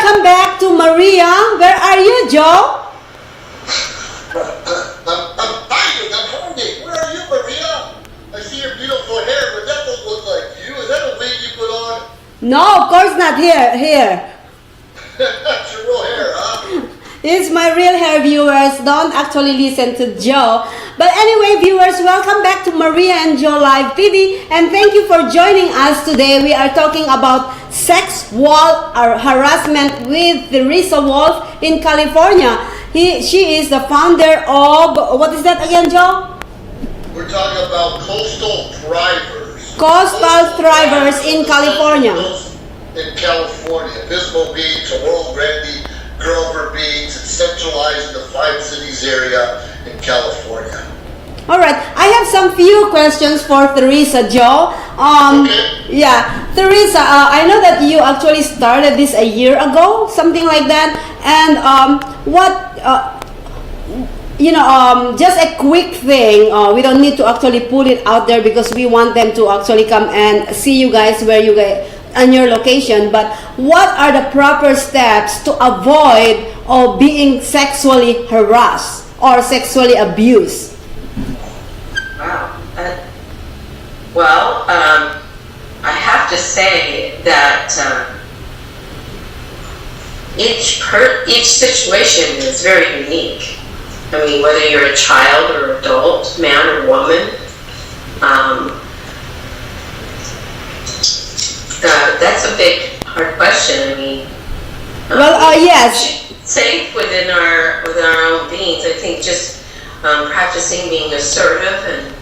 welcome back to Maria. Where are you, Joe? I'm fine. I'm hungry. Where are you, Maria? I see your beautiful hair, but that doesn't look like you. Is that a wig you put on? No, of course not here. That's your real hair, huh? It's my real hair, viewers. Don't actually listen to Joe. But anyway, viewers, welcome back to Maria and Joe Live TV. And thank you for joining us today. We are talking about sexual harassment with Teresa Wolf in California. She is the founder of, what is that again, Joe? We're talking about coastal thrivers. Coastal thrivers in California. In California, Pismo Beach, World Grande, Grover Beach, and centralized in the 5 cities area in California. All right, I have some few questions for Teresa, Joe. Okay. Yeah, Teresa, I know that you actually started this a year ago, something like that. And just a quick thing. We don't need to actually put it out there because we want them to actually come and see you guys where you guys on your location. But what are the proper steps to avoid being sexually harassed or sexually abused? Wow. I have to say that each situation is very unique. I mean, whether you're a child or adult, man or woman, that's a big, hard question. I mean, Yes. Safe within our own beings. I think just practicing being assertive and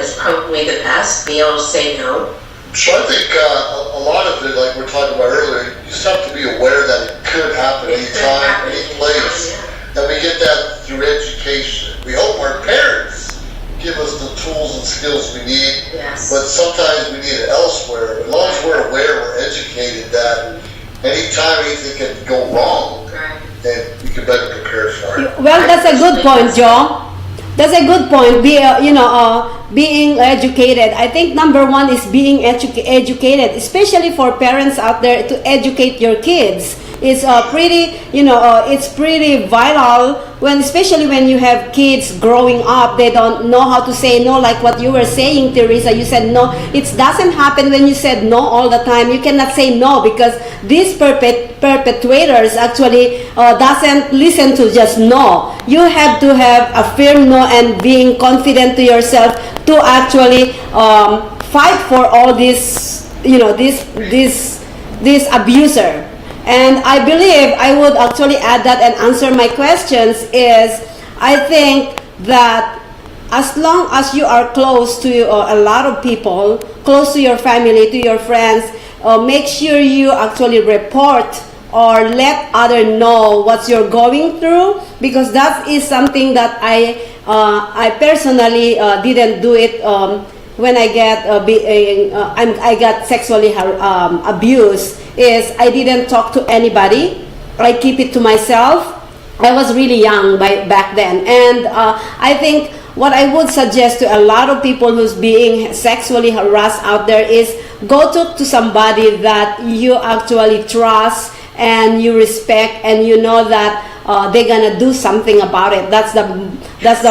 is probably the best. Be able to say no. So I think a lot of it, like we were talking about earlier, you just have to be aware that it could happen anytime, any place. And we get that through education. We hope our parents give us the tools and skills we need, but sometimes we need it elsewhere. But as long as we're aware, we're educated that anytime anything can go wrong, then we can better prepare for it. Well, that's a good point, Joe. That's a good point. Being educated. I think number one is being educated, especially for parents out there, to educate your kids. It's it's pretty vital especially when you have kids growing up. They don't know how to say no, like what you were saying, Teresa. You said no. It doesn't happen when you said no all the time. You cannot say no because these perpetrators actually doesn't listen to just no. You have to have a firm no and being confident to yourself to actually fight for all this abuser. And I believe I would actually add that and answer my questions is I think that as long as you are close to a lot of people, close to your family, to your friends, make sure you actually report or let others know what you're going through, because that is something that I personally didn't do it when I got sexually abused. Is I didn't talk to anybody. I keep it to myself. I was really young back then, and I think what I would suggest to a lot of people who's being sexually harassed out there is go talk to somebody that you actually trust and you respect, and you know that they're gonna do something about it. That's the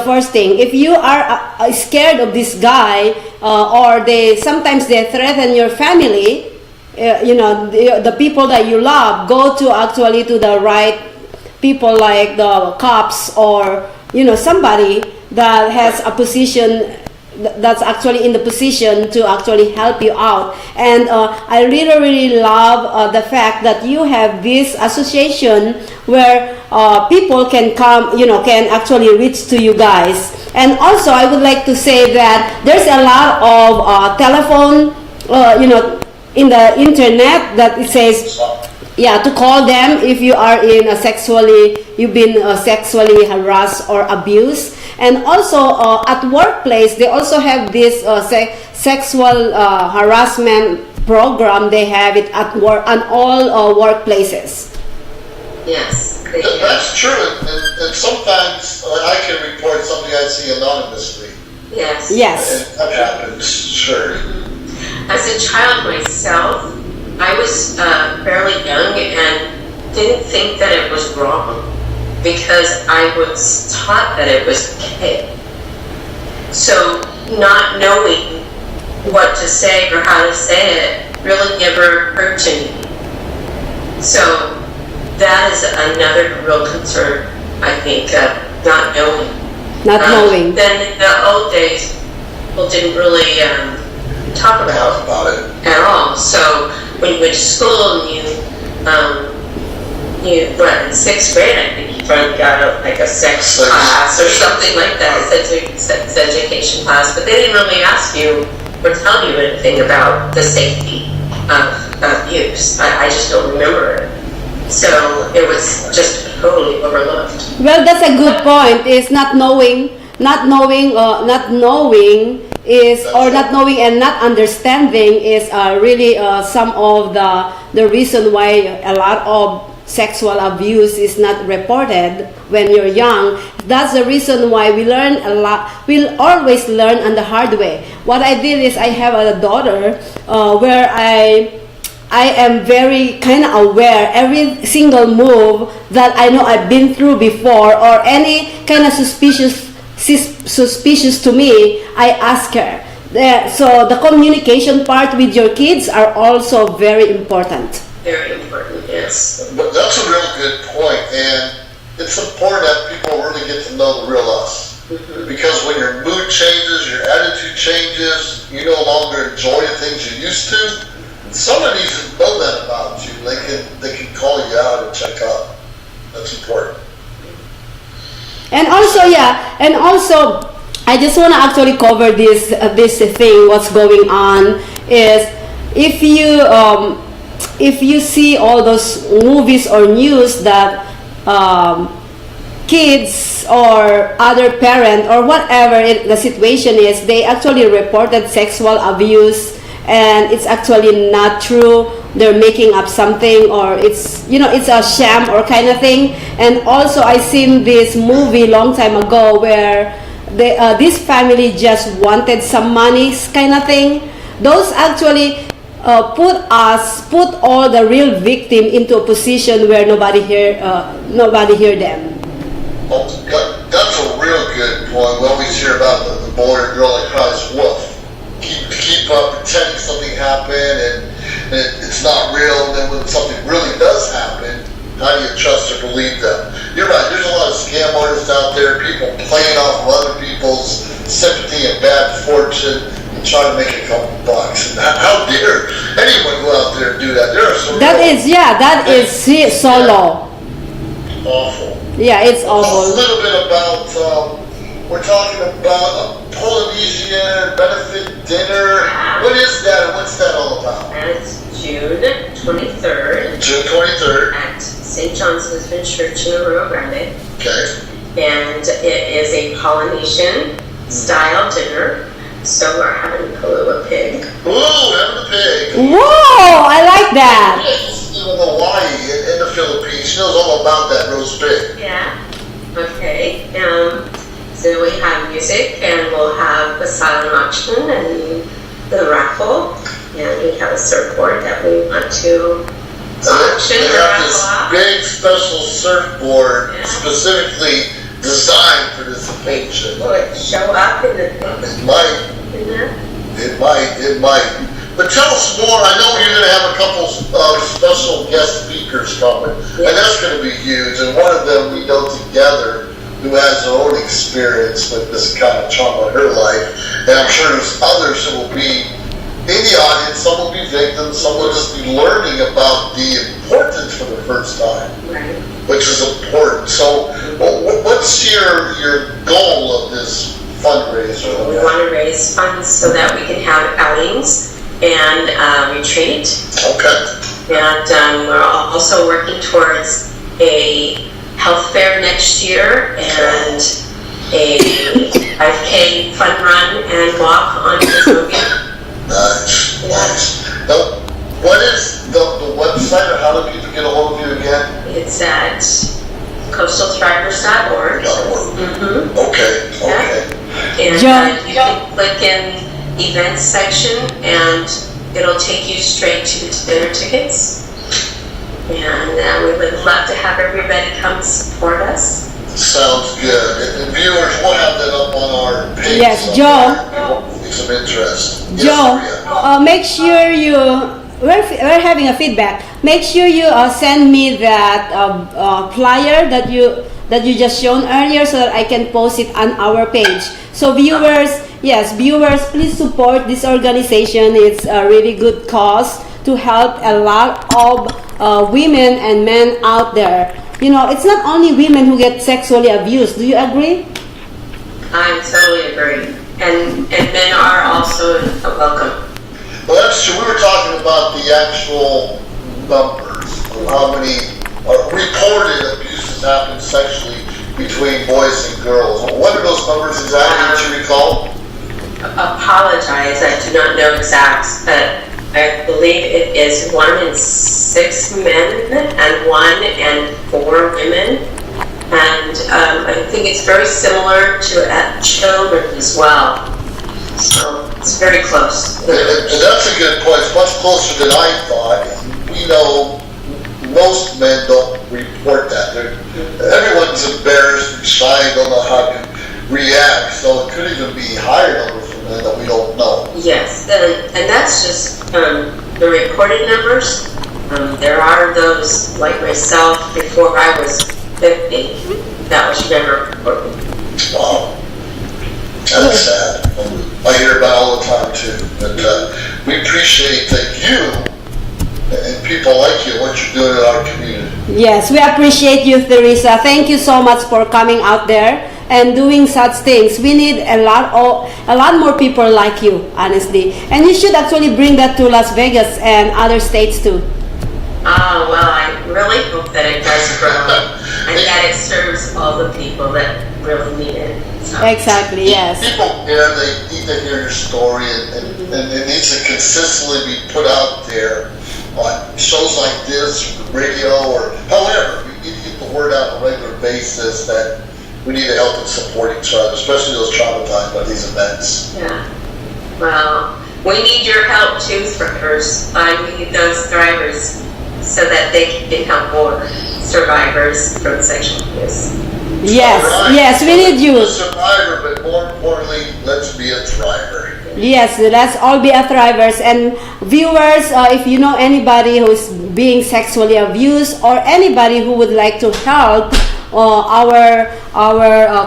first thing. If you are scared of this guy, or sometimes they threaten your family, the people that you love, go to the right people, like the cops or somebody that has a position that's actually in the position to actually help you out. And I really love the fact that you have this association where people can come, can actually reach to you guys. And also I would like to say that there's a lot of telephone in the internet that it says to call them if you are you've been sexually harassed or abused. And also at workplace they also have this sexual harassment program. They have it at work, on all workplaces. Yes, that's true, and sometimes I can report something I see anonymously. Yes. Yes. And that happens, sure. As a child myself, I was fairly young and didn't think that it was wrong because I was taught that it was okay. So not knowing what to say or how to say it really never occurred to me. So that is another real concern, I think, not knowing. Not knowing. Then in the old days, people didn't really talk about it at all. So when you went to school and you in 6th grade, I think you finally got a sex class or something like that, sex education class, but they didn't really ask you or tell you anything about the safety of use. I just don't remember it. So it was just totally overlooked. Well, that's a good point. Is not knowing and not understanding is really some of the reason why a lot of sexual abuse is not reported when you're young. That's the reason why we learn a lot. We'll always learn on the hard way. What I did is I have a daughter where I am very kind of aware every single move that I know I've been through before, or any kind of suspicious to me, I ask her. So the communication part with your kids are also very important. Very important, yes. But that's a real good point, and it's important that people really get to know the real us. Mm-hmm. Because when your mood changes, your attitude changes, you no longer enjoy the things you used to, somebody needs to know that about you. They can call you out and check up. That's important. And also, I just want to actually cover this thing. What's going on is if you see all those movies or news that kids or other parent or whatever the situation is, they actually reported sexual abuse, and it's actually not true. They're making up something, or it's a sham or kind of thing. And also I seen this movie long time ago where this family just wanted some money kind of thing. Those actually put all the real victim into a position where nobody hear them. Well, that's a real good point. We always hear about the boy or girl that cries wolf. Keep pretending something happened and it's not real, and then when something really does happen, how do you trust or believe them? You're right, there's a lot of scam artists out there, people playing off of other people's sympathy and bad fortune and try to make a couple bucks. And how dare anyone go out there and do that? There are some that is so low. Awful. Yeah, it's awful. A little bit about, we're talking about a Polynesian benefit dinner. What is that and what's that all about? It's June 23rd. June 23rd. At St. John's Lutheran Church in Rio Grande. Okay. And it is a Polynesian style dinner. So we're having Kalua pig. Ooh, having a pig. Whoa, I like that. In Hawaii, in the Philippines, she knows all about that roast pig. Yeah. Okay. So we have music, and we'll have the silent auction and the raffle, and we have a surfboard that we want to auction They or have raffle this off. big special surfboard Yeah. specifically designed for this occasion. Will it show up in the It might. in there? It might. But tell us more. I know you're going to have a couple of special guest speakers coming, and that's going to be huge. And one of them we know together, who has her own experience with this kind of trauma in her life. And I'm sure there's others who will be in the audience. Some will be victims. Some will just be learning about the importance for the first time, Right. which is important. So what's your goal of this fundraiser? We want to raise funds so that we can have outings and retreat. Okay. And we're also working towards a health fair next year and a 5K fun run and walk on this movie. Nice. Now, what is the website, or how do people get a hold of you again? It's at coastalthrivers.org. Mm-hmm. Okay. And John. you can click in events section and it'll take you straight to the dinner tickets. And we would love to have everybody come support us. Sounds good. And viewers, we'll have that up on our page. Yes, Joe. Some interest. Joe, Yes, Maria. make sure you. We're having a feedback. Make sure you send me that flyer that you just shown earlier, so that I can post it on our page. So viewers, viewers, please support this organization. It's a really good cause to help a lot of women and men out there. You know, it's not only women who get sexually abused. Do you agree? I totally agree. And men are also welcome. Well, that's true. We were talking about the actual numbers of how many reported abuses happen sexually between boys and girls. What are those numbers exactly? Do you recall? Apologize, I do not know exact, but I believe it is 1 in 6 men and 1 in 4 women. And I think it's very similar to at children as well. So it's very close. And that's a good point. It's much closer than I thought. We know most men don't report that. Everyone's embarrassed and shy and don't know how to react. So it could even be higher numbers for men that we don't know. Yes, and that's just the reported numbers. There are those like myself before I was 50 that was never reported. Wow. That's sad. I hear about it all the time too. But we appreciate that you and people like you, what you're doing in our community. Yes, we appreciate you, Teresa. Thank you so much for coming out there and doing such things. We need a lot more people like you, honestly. And you should actually bring that to Las Vegas and other states too. Oh, well, I really hope that it does grow and that it serves all the people that really need it. So. Exactly, yes. People care, they need to hear your story, and it needs to consistently be put out there on shows like this, radio, or however. We need to get the word out on a regular basis that we need to help and support each other, especially those traumatized by these events. Yeah. Well, we need your help too, drivers. We need those drivers so that they can help more survivors from sexual abuse. Yes, right. Yes, we need you. A survivor, but more importantly, let's be a thriver. Yes, let's all be a thrivers. And viewers, if you know anybody who's being sexually abused or anybody who would like to help our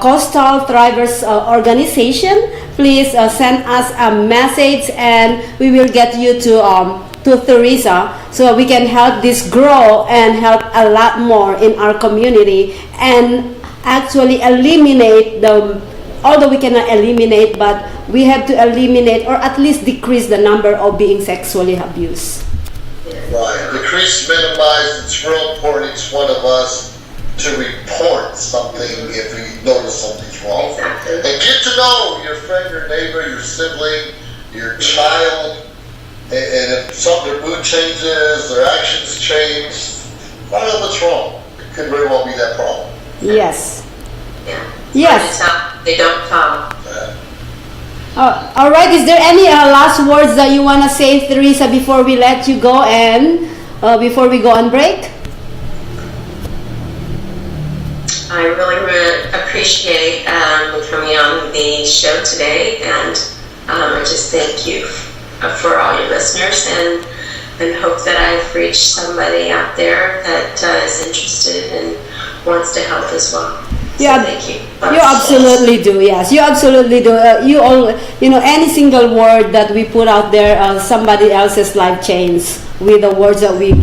Coastal Thrivers organization, please send us a message and we will get you to Teresa so we can help this grow and help a lot more in our community and actually eliminate although we cannot eliminate, but we have to eliminate or at least decrease the number of being sexually abused. Right. Decrease, minimize. It's real important, each one of us, to report something if we notice something's wrong. Exactly. And get to know your friend, your neighbor, your sibling, your child. And if their mood changes, their actions change, find out what's wrong. It could very well be that problem. Yes. Yeah. Yes. They don't talk. All right. Is there any last words that you want to say, Teresa, before we let you go and before we go on break? I really appreciate coming on the show today, and I just thank you for all your listeners, and hope that I've reached somebody out there that is interested and wants to help as well. Yeah, so thank you. You absolutely do. Yes, you absolutely do. Any single word that we put out there, somebody else's life changes with the words that we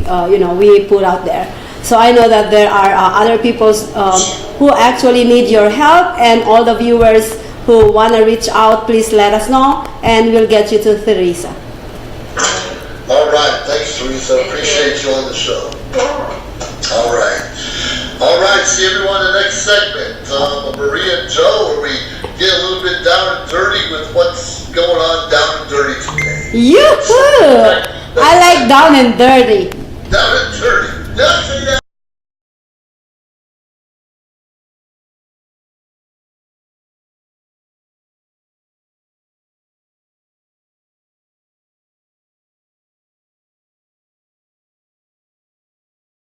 put out there. So I know that there are other people who actually need your help, and all the viewers who want to reach out, please let us know, and we'll get you to Teresa. All right. Thanks, Teresa. Appreciate you on the show. All right. All right. See everyone in the next segment. Maria and Joe, where we get a little bit down and dirty with what's going on down and dirty today. Yoo-hoo! I like down and dirty. Down and dirty. Nothing